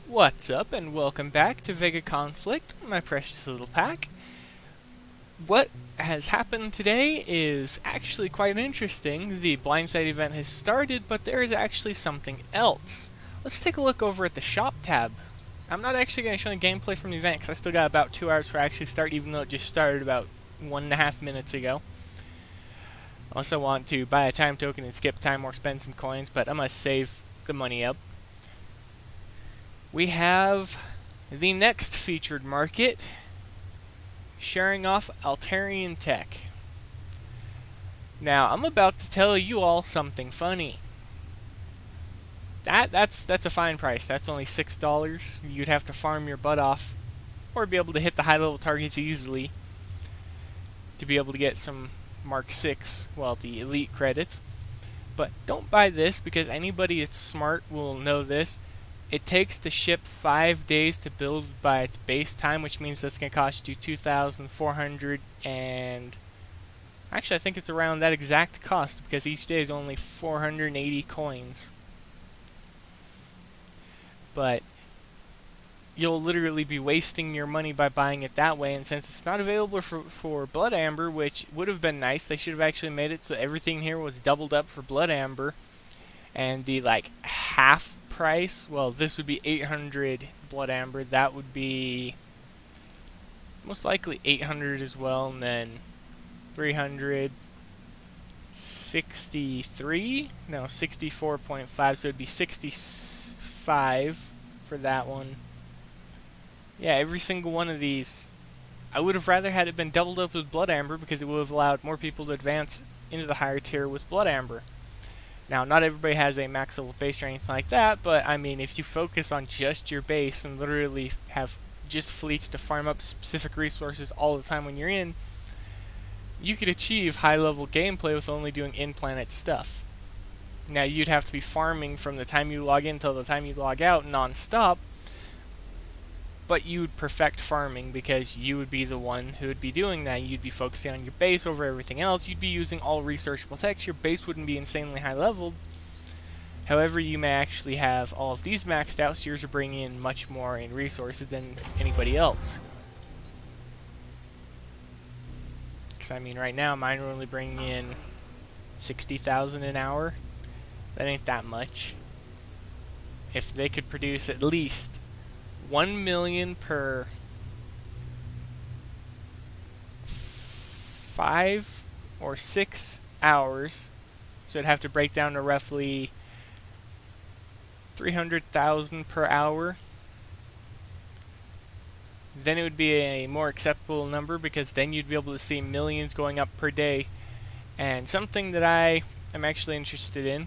What's up, and welcome back to VEGA Conflict, my precious little pack. What has happened today is actually quite interesting. The Blindside event has started, but there is actually something else. Let's take a look over at the shop tab. I'm not actually going to show the gameplay from the event because I still got about 2 hours for actually start, even though it just started about 1.5 minutes ago. I also want to buy a time token and skip time or spend some coins, but I'm going to save the money up. We have the next featured market, sharing off Altairian tech. Now, I'm about to tell you all something funny. That's a fine price. That's only $6. You'd have to farm your butt off, or be able to hit the high-level targets easily to be able to get some Mark 6, well, the elite credits. But don't buy this, because anybody that's smart will know this. It takes the ship 5 days to build by its base time, which means that's going to cost you 2,400 and... Actually, I think it's around that exact cost, because each day is only 480 coins. But you'll literally be wasting your money by buying it that way, and since it's not available for Blood Amber, which would have been nice, they should have actually made it so everything here was doubled up for Blood Amber, and the, half price, well, this would be 800 Blood Amber, that would be most likely 800 as well, and then 363, no, 64.5, so it'd be 65 for that one. Yeah, every single one of these, I would have rather had it been doubled up with Blood Amber, because it would have allowed more people to advance into the higher tier with Blood Amber. Now, not everybody has a max level base or anything like that, but I mean, if you focus on just your base and literally have just fleets to farm up specific resources all the time when you're in, you could achieve high level gameplay with only doing in-planet stuff. Now, you'd have to be farming from the time you log in until the time you log out non-stop, but you would perfect farming because you would be the one who would be doing that. You'd be focusing on your base over everything else. You'd be using all researchable techs. Your base wouldn't be insanely high leveled. However, you may actually have all of these maxed out, so yours are bringing in much more in resources than anybody else. Because I mean, right now mine are only bringing in 60,000 an hour. That ain't that much. If they could produce at least 1 million per 5 or 6 hours, so it'd have to break down to roughly 300,000 per hour. Then it would be a more acceptable number, because then you'd be able to see millions going up per day. And something that I am actually interested in,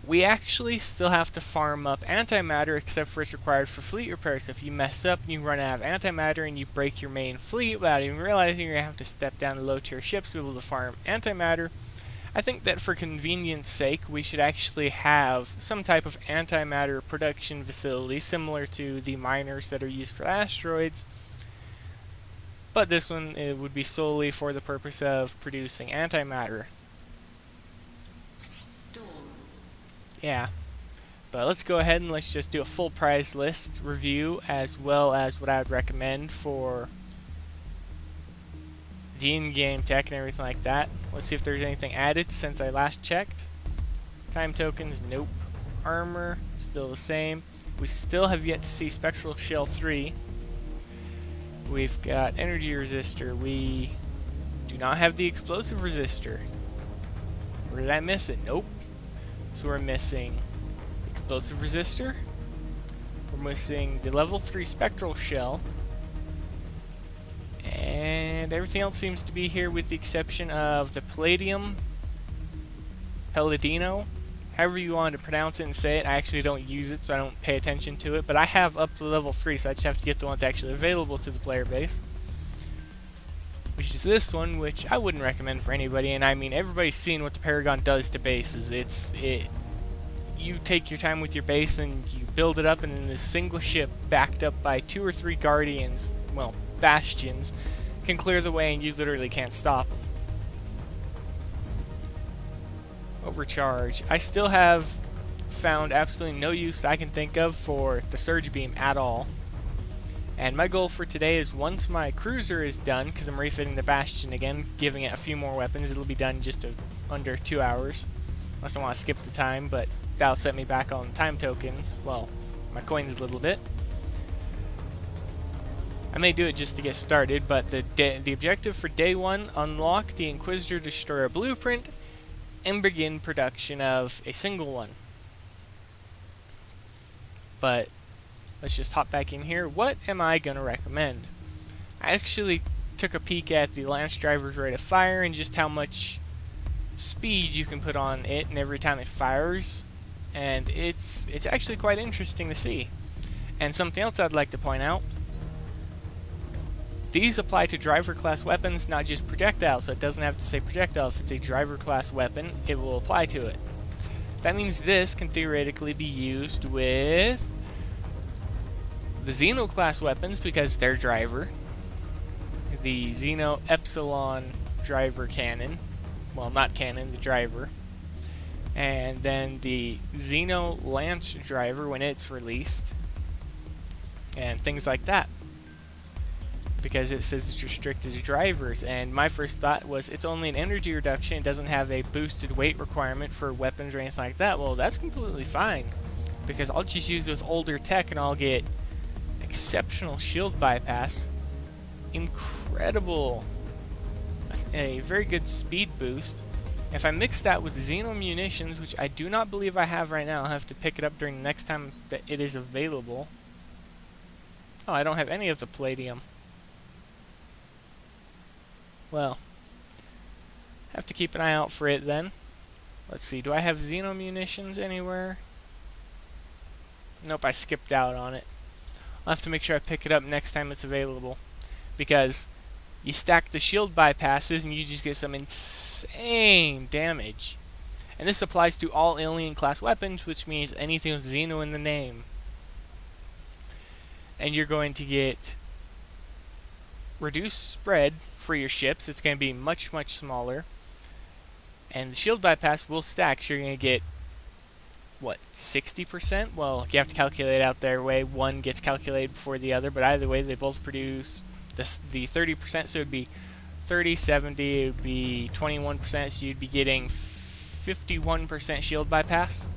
we actually still have to farm up antimatter, except for it's required for fleet repairs. So if you mess up and you run out of antimatter and you break your main fleet without even realizing, you're going to have to step down to low tier ships to be able to farm antimatter. I think that for convenience sake, we should actually have some type of antimatter production facility similar to the miners that are used for asteroids. But this one, it would be solely for the purpose of producing antimatter. Yeah, but let's go ahead and let's just do a full prize list review, as well as what I would recommend for the in-game tech and everything like that. Let's see if there's anything added since I last checked. Time tokens, nope. Armor, still the same. We still have yet to see Spectral Shell 3. We've got Energy Resistor. We do not have the Explosive Resistor. Where did I miss it? Nope. So we're missing Explosive Resistor, we're missing the level 3 Spectral Shell, and everything else seems to be here with the exception of the Palladium Palladino, however you want to pronounce it and say it. I actually don't use it, so I don't pay attention to it, but I have up to level 3, so I just have to get the ones actually available to the player base, which is this one, which I wouldn't recommend for anybody. And I mean, everybody's seen what the Paragon does to bases. You take your time with your base and you build it up, and then this single ship backed up by 2 or 3 Guardians, well, Bastions, can clear the way and you literally can't stop them. Overcharge. I still have found absolutely no use that I can think of for the surge beam at all. And my goal for today is once my cruiser is done, because I'm refitting the Bastion again, giving it a few more weapons, it'll be done just under 2 hours. Unless I want to skip the time, but that'll set me back on time tokens. Well, my coins a little bit. I may do it just to get started, but the objective for day 1, unlock the Inquisitor Destroyer blueprint and begin production of a single one. But let's just hop back in here. What am I going to recommend? I actually took a peek at the Lance Driver's rate of fire and just how much speed you can put on it and every time it fires, and it's actually quite interesting to see. And something else I'd like to point out, these apply to driver class weapons, not just projectiles, so it doesn't have to say projectile. If it's a driver class weapon, it will apply to it. That means this can theoretically be used with the Xeno class weapons because they're driver, the Xeno Epsilon driver cannon, well, not cannon, the driver, and then the Xeno Lance driver when it's released, and things like that, because it says it's restricted to drivers. And my first thought was it's only an energy reduction, it doesn't have a boosted weight requirement for weapons or anything like that. Well, that's completely fine, because I'll just use it with older tech and I'll get exceptional shield bypass, incredible, a very good speed boost. If I mix that with Xeno munitions, which I do not believe I have right now, I'll have to pick it up during the next time that it is available. Oh, I don't have any of the palladium. Well, have to keep an eye out for it then. Let's see, do I have Xeno munitions anywhere? Nope, I skipped out on it. I'll have to make sure I pick it up next time it's available, because you stack the shield bypasses and you just get some insane damage. And this applies to all alien class weapons, which means anything with Xeno in the name. And you're going to get reduced spread for your ships. It's going to be much, much smaller. And the shield bypass will stack, so you're going to get, what, 60%? Well, you have to calculate out their way. One gets calculated before the other, but either way, they both produce the 30%, so it would be 30, 70, it would be 21%, so you'd be getting 51% shield bypass.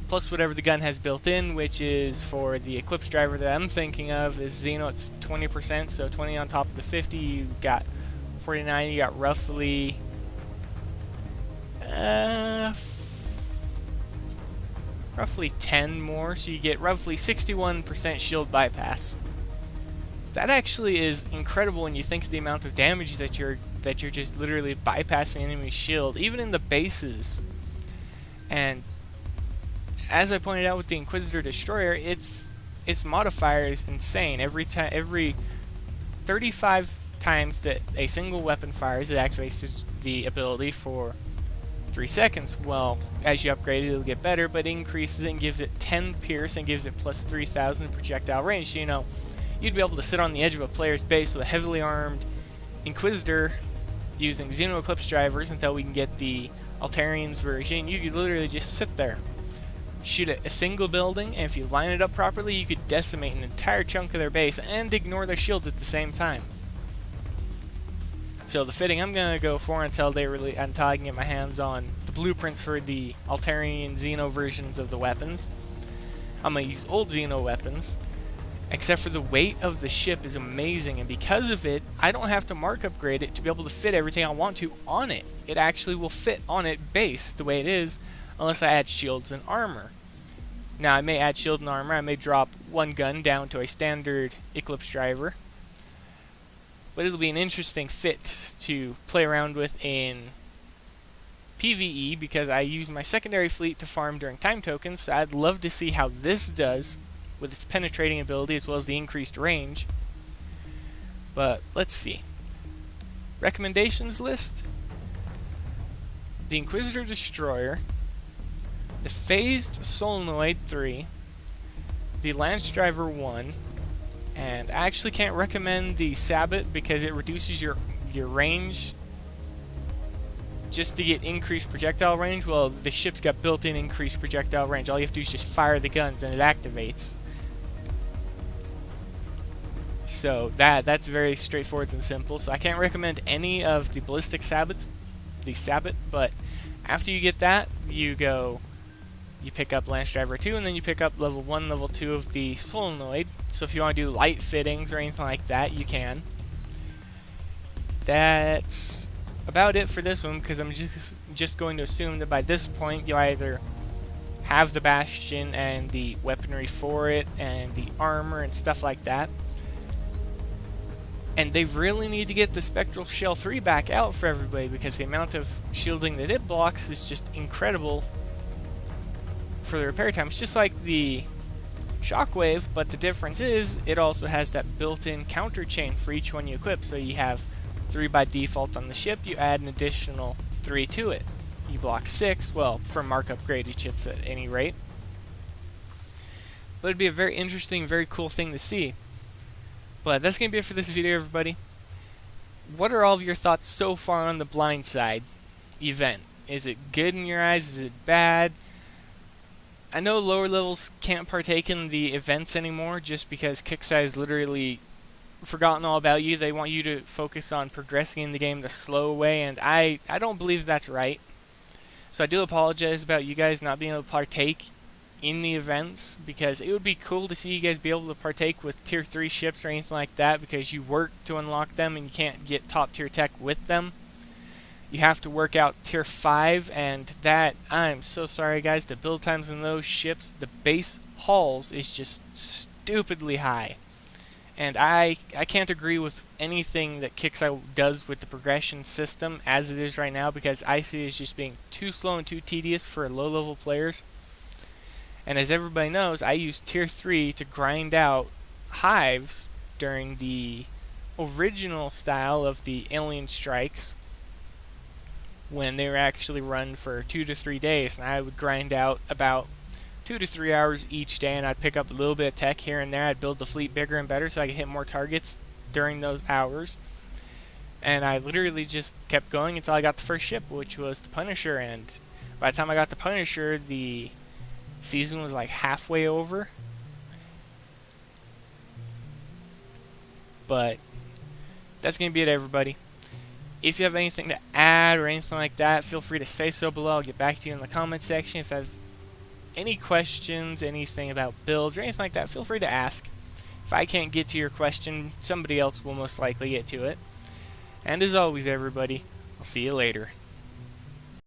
Plus whatever the gun has built in, which is for the Eclipse driver that I'm thinking of, is Xeno, it's 20%, so 20 on top of the 50, you got 49, you got roughly roughly 10 more, so you get roughly 61% shield bypass. That actually is incredible when you think of the amount of damage that you're just literally bypassing enemy shield, even in the bases. And as I pointed out with the Inquisitor Destroyer, its modifier is insane. Every 35 times that a single weapon fires, it activates the ability for 3 seconds. Well, as you upgrade it, it'll get better, but it increases it and gives it 10 pierce and gives it plus 3,000 projectile range. So, you know, you'd be able to sit on the edge of a player's base with a heavily armed Inquisitor using Xeno Eclipse drivers until we can get the Altairian's version. You could literally just sit there, shoot at a single building, and if you line it up properly, you could decimate an entire chunk of their base and ignore their shields at the same time. So the fitting I'm going to go for until I can get my hands on the blueprints for the Altairian Xeno versions of the weapons. I'm going to use old Xeno weapons, except for the weight of the ship is amazing, and because of it, I don't have to mark upgrade it to be able to fit everything I want to on it. It actually will fit on it base the way it is, unless I add shields and armor. Now, I may add shield and armor, I may drop one gun down to a standard Eclipse driver, but it'll be an interesting fit to play around with in PvE, because I use my secondary fleet to farm during time tokens, so I'd love to see how this does with its penetrating ability as well as the increased range. But let's see. Recommendations list: the Inquisitor Destroyer, the Phased Solenoid 3, the Lance Driver 1, and I actually can't recommend the Sabot because it reduces your range just to get increased projectile range, well, the ship's got built-in increased projectile range. All you have to do is just fire the guns and it activates. So that's very straightforward and simple. So I can't recommend any of the ballistic sabots, but after you get that, you pick up Lance Driver 2, and then you pick up level 1, level 2 of the solenoid. So if you want to do light fittings or anything like that, you can. That's about it for this one, because I'm just going to assume that by this point you either have the Bastion and the weaponry for it and the armor and stuff like that. And they really need to get the Spectral Shell 3 back out for everybody, because the amount of shielding that it blocks is just incredible for the repair time. It's just like the Shockwave, but the difference is it also has that built-in counter chain for each one you equip. So you have 3 by default on the ship, you add an additional 3 to it. You block 6, well, from mark upgraded ships at any rate. But it'd be a very interesting, very cool thing to see. But that's going to be it for this video, everybody. What are all of your thoughts so far on the Blindside event? Is it good in your eyes? Is it bad? I know lower levels can't partake in the events anymore just because Kixeye has literally forgotten all about you. They want you to focus on progressing in the game the slow way, and I don't believe that's right. So I do apologize about you guys not being able to partake in the events, because it would be cool to see you guys be able to partake with tier 3 ships or anything like that, because you work to unlock them and you can't get top tier tech with them. You have to work out tier 5, and that, I'm so sorry guys, the build times on those ships, the base hauls is just stupidly high. And I can't agree with anything that Kixeye does with the progression system as it is right now, because I see it as just being too slow and too tedious for low level players. And as everybody knows, I used tier 3 to grind out hives during the original style of the alien strikes, when they were actually run for 2 to 3 days, and I would grind out about 2 to 3 hours each day, and I'd pick up a little bit of tech here and there. I'd build the fleet bigger and better so I could hit more targets during those hours. And I literally just kept going until I got the first ship, which was the Punisher, and by the time I got the Punisher, the season was like halfway over. But that's going to be it, everybody. If you have anything to add or anything like that, feel free to say so below. I'll get back to you in the comment section. If you have any questions, anything about builds or anything like that, feel free to ask. If I can't get to your question, somebody else will most likely get to it. And as always, everybody, I'll see you later.